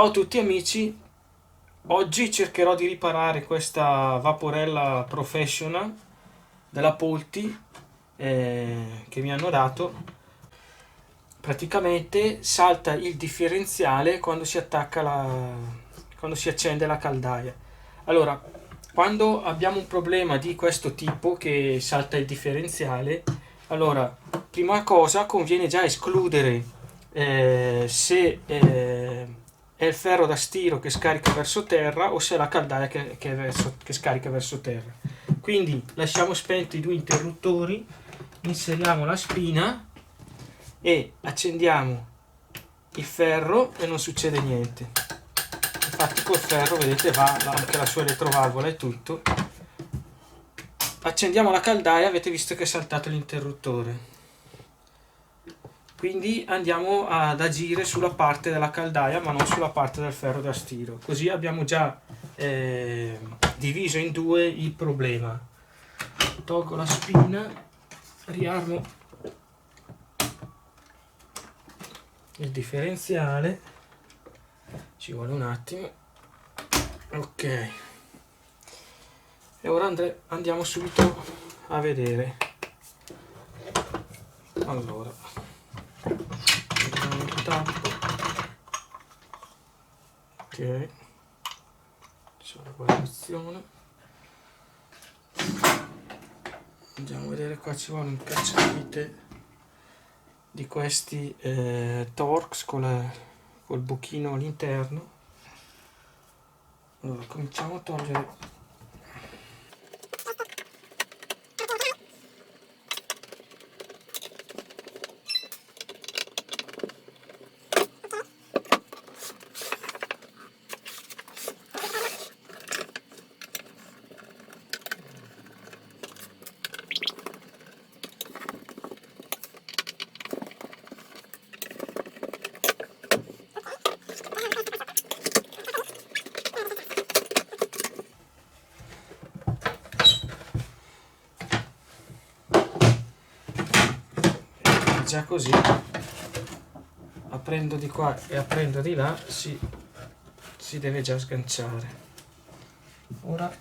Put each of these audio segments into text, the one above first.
Ciao a tutti amici, oggi cercherò di riparare questa vaporella professional della Polti che mi hanno dato. Praticamente salta il differenziale quando si attacca quando si accende la caldaia. Allora, quando abbiamo un problema di questo tipo che salta il differenziale, allora, prima cosa conviene già escludere se è il ferro da stiro che scarica verso terra o se è la caldaia che scarica verso terra. Quindi lasciamo spenti i due interruttori, inseriamo la spina e accendiamo il ferro e non succede niente. Infatti col ferro vedete va anche la sua elettrovalvola e tutto. Accendiamo la caldaia, avete visto che è saltato l'interruttore. Quindi andiamo ad agire sulla parte della caldaia ma non sulla parte del ferro da stiro, così abbiamo già diviso in due il problema. Tolgo la spina, riarmo il differenziale, ci vuole un attimo, ok, e ora andiamo subito a vedere. Allora, il tappo, ok, c'è la guarnizione, andiamo a vedere. Qua ci vuole un cacciavite di questi Torx col buchino all'interno. Allora cominciamo a togliere. Già così, aprendo di qua e aprendo di là si deve già sganciare. Ora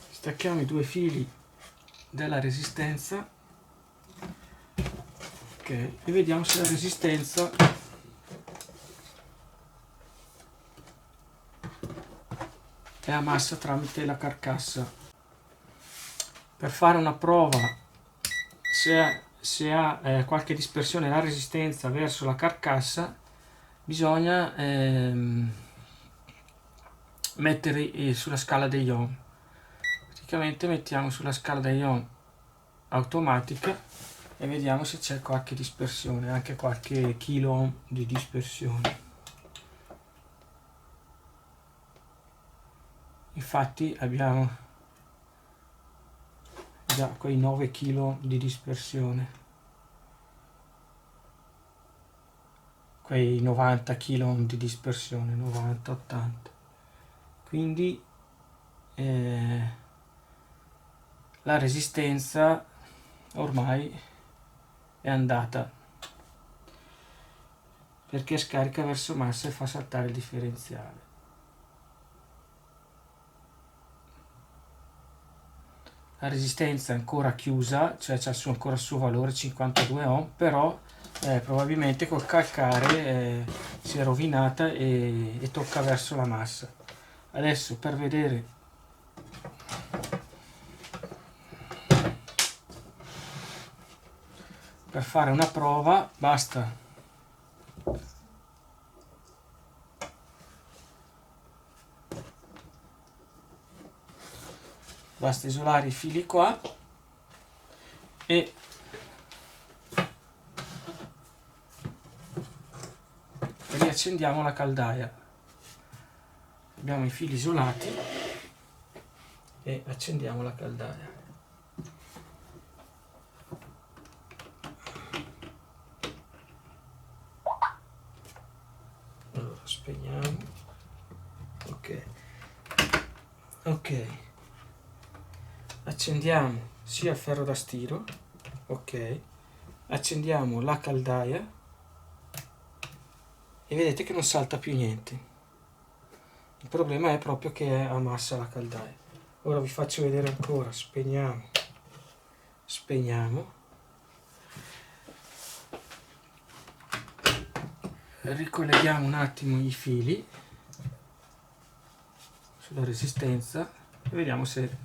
stacchiamo i due fili della resistenza, ok, e vediamo se la resistenza è a massa tramite la carcassa. Per fare una prova se ha qualche dispersione la resistenza verso la carcassa, bisogna mettere sulla scala degli ohm. Praticamente mettiamo sulla scala degli ohm automatica e vediamo se c'è qualche dispersione, anche qualche kilo ohm di dispersione. Infatti abbiamo già quei 9 kg di dispersione, quei 90 kg di dispersione, 90-80. Quindi la resistenza ormai è andata, perché scarica verso massa e fa saltare il differenziale. La resistenza è ancora chiusa, cioè c'ha ancora il suo valore 52 ohm, però probabilmente col calcare si è rovinata e tocca verso la massa. Adesso per vedere, per fare una prova basta isolare i fili qua e riaccendiamo la caldaia. Abbiamo i fili isolati e accendiamo la caldaia. Allora spegniamo, ok, accendiamo sia il ferro da stiro. Ok, accendiamo la caldaia e vedete che non salta più niente. Il problema è proprio che è a massa la caldaia. Ora vi faccio vedere ancora. Spegniamo, ricolleghiamo un attimo i fili sulla resistenza e vediamo se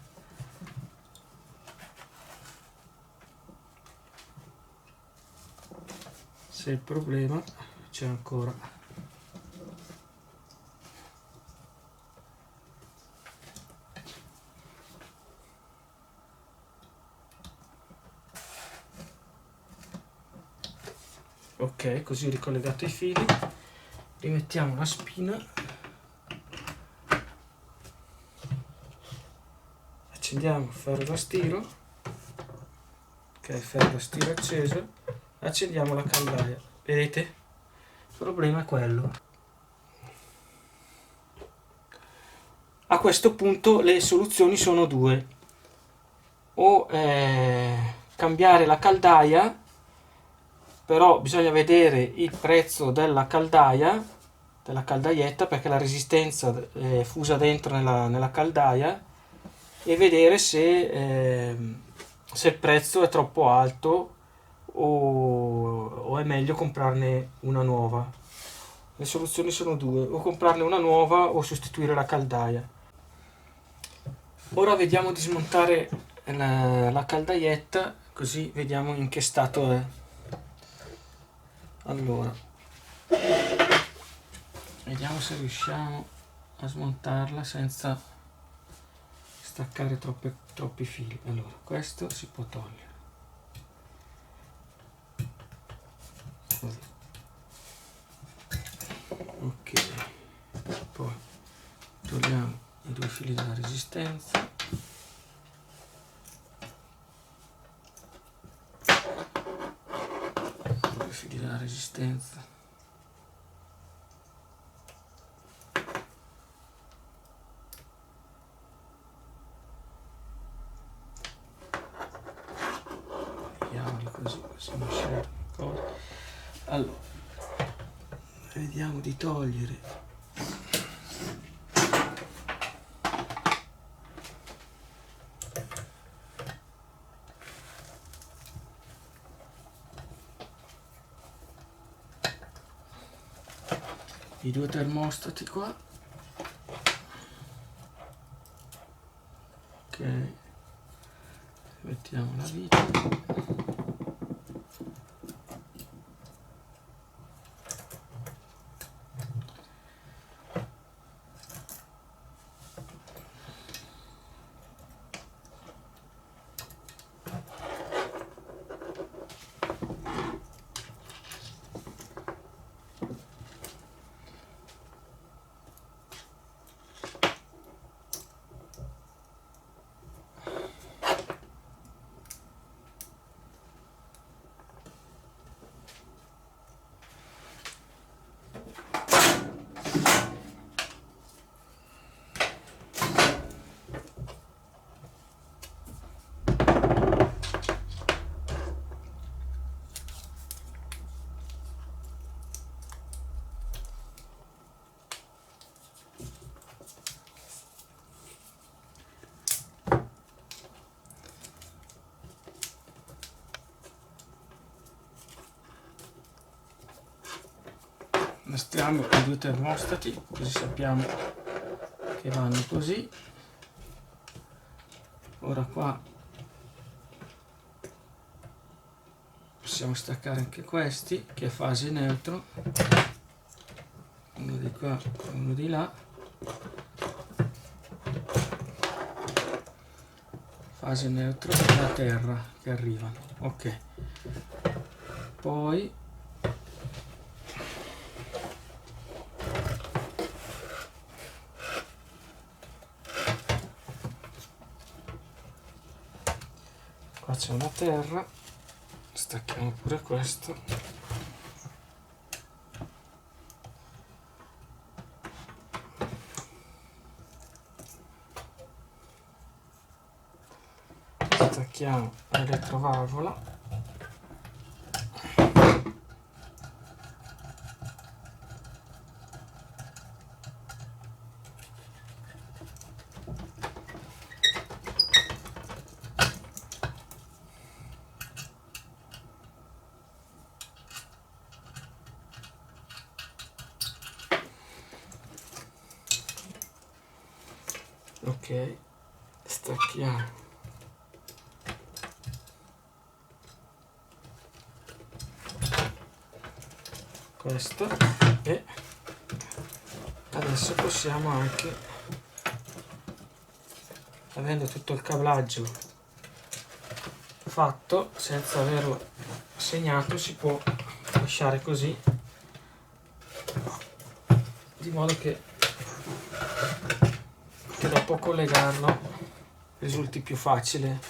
il problema c'è ancora. Ok, così ricollegato i fili, rimettiamo la spina, accendiamo il ferro da stiro, ok, il ferro da stiro acceso, accendiamo la caldaia, vedete? Il problema è quello. A questo punto le soluzioni sono due: o cambiare la caldaia, però bisogna vedere il prezzo della caldaietta, perché la resistenza è fusa dentro nella caldaia, e vedere se il prezzo è troppo alto o è meglio comprarne una nuova. Le soluzioni sono due: o comprarne una nuova o sostituire la caldaia. Ora vediamo di smontare la caldaietta, così vediamo in che stato è. Allora, vediamo se riusciamo a smontarla senza staccare troppi fili. Allora, questo si può togliere. Così. Ok, poi togliamo i due fili della resistenza. Due fili della resistenza. Così non c'è cosa. Allora, vediamo di togliere i due termostati qua. Ok, mettiamo la vita. Mostriamo i due termostati, così sappiamo che vanno così. Ora qua possiamo staccare anche questi, che è fase neutro, uno di qua e uno di là. Fase neutro e la terra che arrivano. Ok, poi qua c'è una terra, stacchiamo pure questo. attacchiamo l'elettrovalvola. Ok, stacchiamo questo e adesso possiamo anche, avendo tutto il cablaggio fatto senza averlo segnato, si può lasciare così, di modo che dopo collegarlo risulti più facile.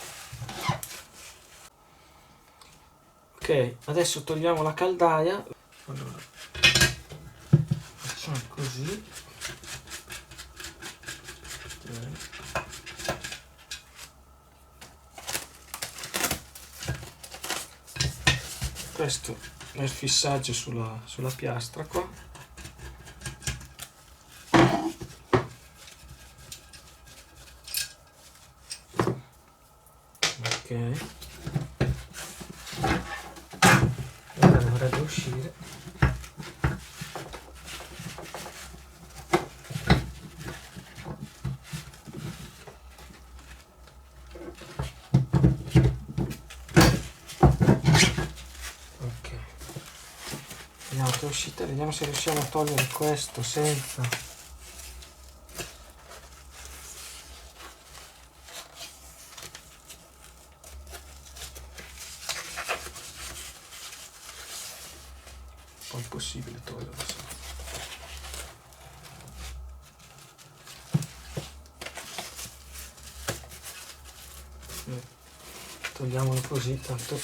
Ok, adesso togliamo la caldaia. Allora, facciamo così. Questo è il fissaggio sulla piastra qua. Ok, ora dovrebbe uscire. Ok, vediamo che è uscita, vediamo se riusciamo a togliere questo senza è impossibile toglierlo. Togliamolo così, tanto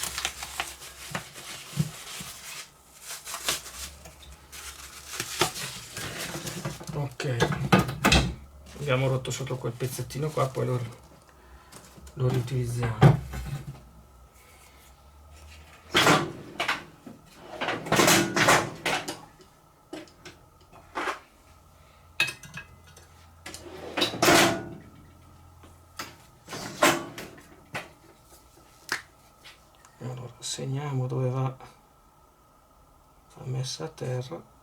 ok, abbiamo rotto sotto quel pezzettino qua, poi lo riutilizziamo. Allora segniamo dove va la messa a terra.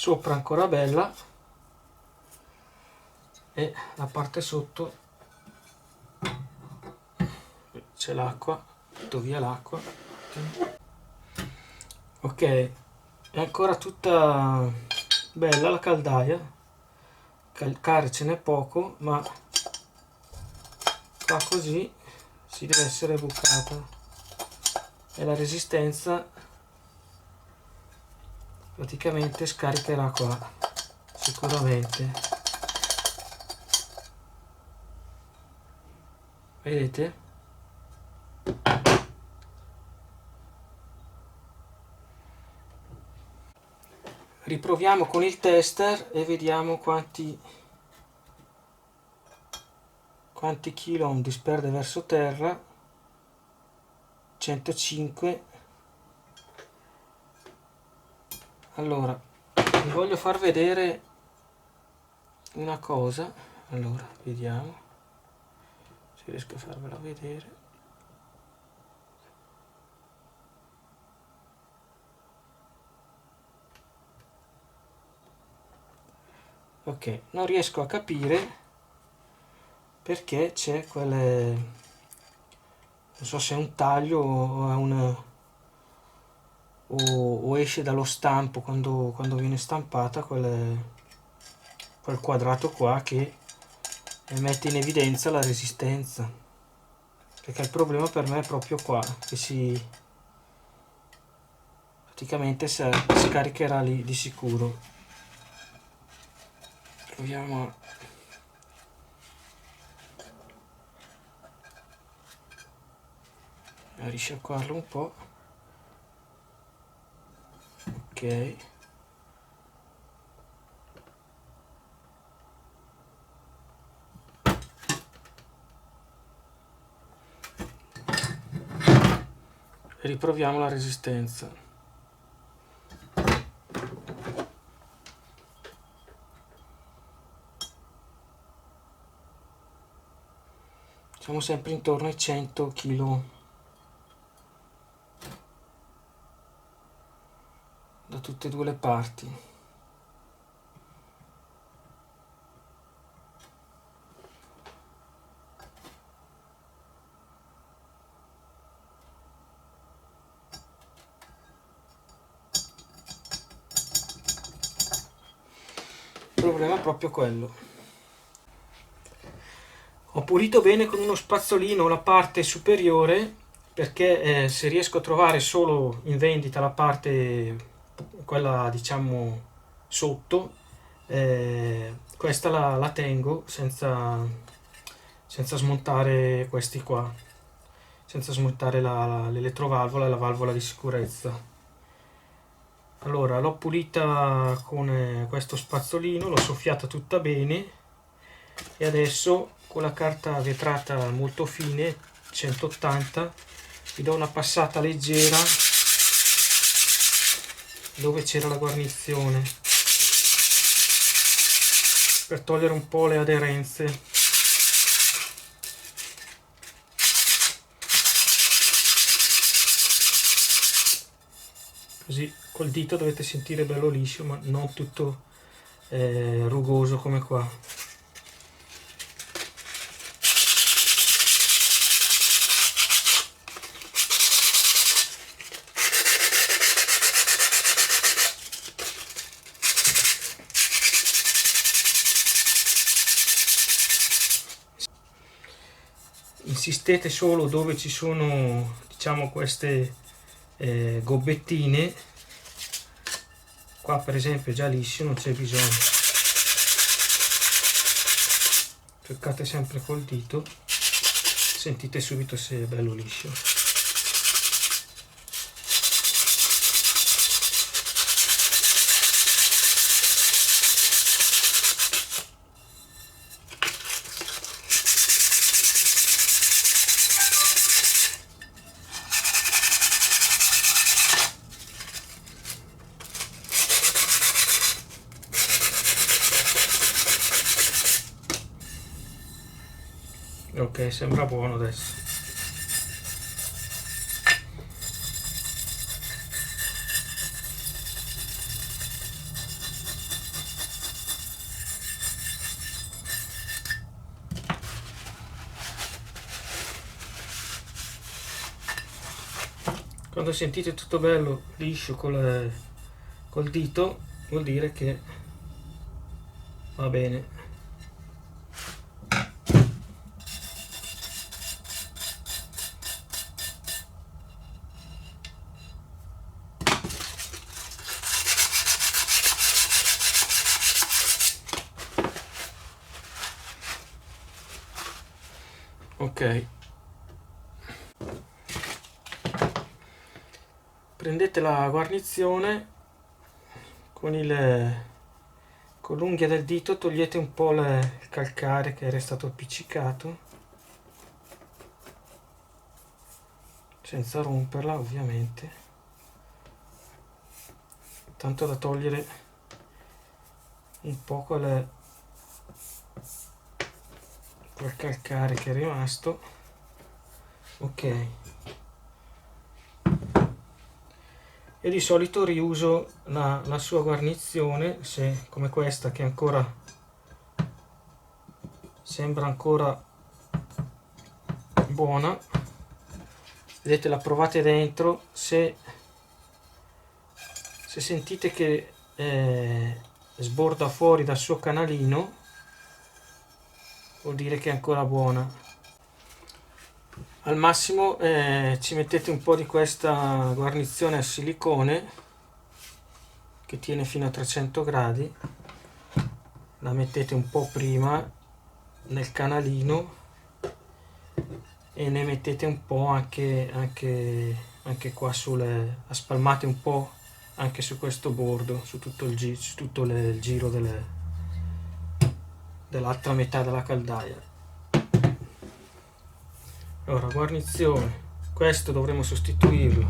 Sopra ancora bella e la parte sotto c'è l'acqua, butto via l'acqua. Ok, è ancora tutta bella la caldaia, calcare ce n'è poco, ma qua così si deve essere bucata e la resistenza praticamente scaricherà qua sicuramente, vedete? Riproviamo con il tester e vediamo quanti kilo disperde verso terra. 105. Allora, vi voglio far vedere una cosa. Allora, vediamo se riesco a farvela vedere. Ok, non riesco a capire perché c'è quelle, non so se è un taglio o è o esce dallo stampo quando viene stampata quel quadrato qua che mette in evidenza la resistenza, perché il problema per me è proprio qua, che praticamente si scaricherà lì di sicuro. Proviamo a risciacquarlo un po'. Ok, riproviamo la resistenza. Siamo sempre intorno ai 100 kg da tutte e due le parti. Il problema è proprio quello. Ho pulito bene con uno spazzolino la parte superiore, perché se riesco a trovare solo in vendita la parte, quella diciamo sotto, questa la tengo senza smontare questi qua, senza smontare l'elettrovalvola e la valvola di sicurezza. Allora, l'ho pulita con questo spazzolino, l'ho soffiata tutta bene e adesso con la carta vetrata molto fine, 180, vi do una passata leggera dove c'era la guarnizione per togliere un po' le aderenze. Così col dito dovete sentire bello liscio, ma non tutto rugoso come qua. Insistete solo dove ci sono, diciamo, queste gobbettine. Qua per esempio è già liscio, non c'è bisogno. Toccate sempre col dito, sentite subito se è bello liscio. Ok, sembra buono adesso. Quando sentite tutto bello liscio col dito, vuol dire che va bene. Ok, prendete la guarnizione con l'unghia del dito togliete un po' il calcare che era stato appiccicato, senza romperla ovviamente, tanto da togliere un po' quel calcare che è rimasto. Ok, e di solito riuso la sua guarnizione, se come questa che ancora sembra ancora buona, vedete, la provate dentro, se sentite che sborda fuori dal suo canalino, vuol dire che è ancora buona. Al massimo ci mettete un po' di questa guarnizione al silicone che tiene fino a 300 gradi, la mettete un po' prima nel canalino e ne mettete un po' anche qua spalmate un po' anche su questo bordo, su tutto il giro dell'altra metà della caldaia. Allora, guarnizione, questo dovremo sostituirlo.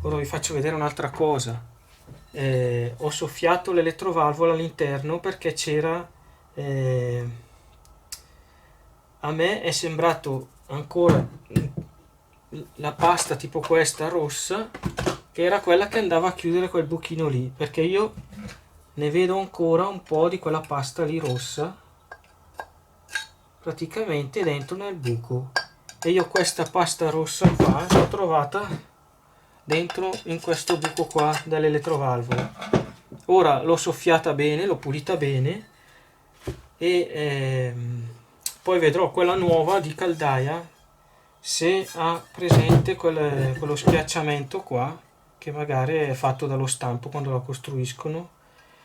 Ora vi faccio vedere un'altra cosa. Ho soffiato l'elettrovalvola all'interno perché c'era, a me è sembrato ancora la pasta tipo questa rossa, che era quella che andava a chiudere quel buchino lì, perché io ne vedo ancora un po' di quella pasta lì rossa praticamente dentro nel buco, e io questa pasta rossa qua l'ho trovata dentro in questo buco qua dell'elettrovalvola. Ora l'ho soffiata bene, l'ho pulita bene e poi vedrò quella nuova di caldaia se ha presente quello schiacciamento qua che magari è fatto dallo stampo quando la costruiscono,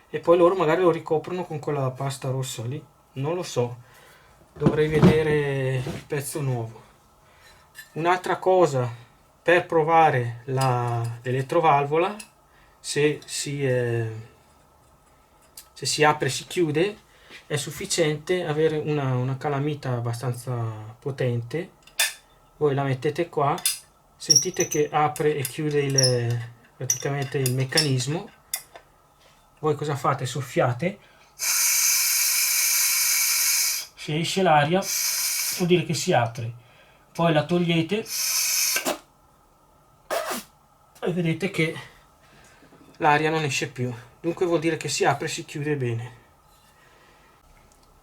e poi loro magari lo ricoprono con quella pasta rossa lì, non lo so, dovrei vedere il pezzo nuovo. Un'altra cosa per provare l'elettrovalvola, se si apre e si chiude, è sufficiente avere una calamita abbastanza potente. Voi la mettete qua, sentite che apre e chiude praticamente il meccanismo. Voi cosa fate? Soffiate, se esce l'aria vuol dire che si apre, poi la togliete e vedete che l'aria non esce più, dunque vuol dire che si apre e si chiude bene.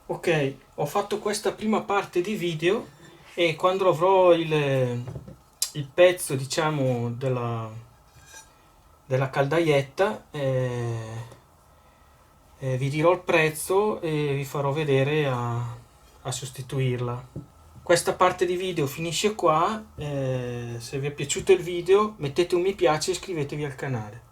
Ok, ho fatto questa prima parte di video e quando avrò il pezzo, diciamo, della caldaietta, vi dirò il prezzo e vi farò vedere a sostituirla. Questa parte di video finisce qua. Se vi è piaciuto il video mettete un mi piace e iscrivetevi al canale.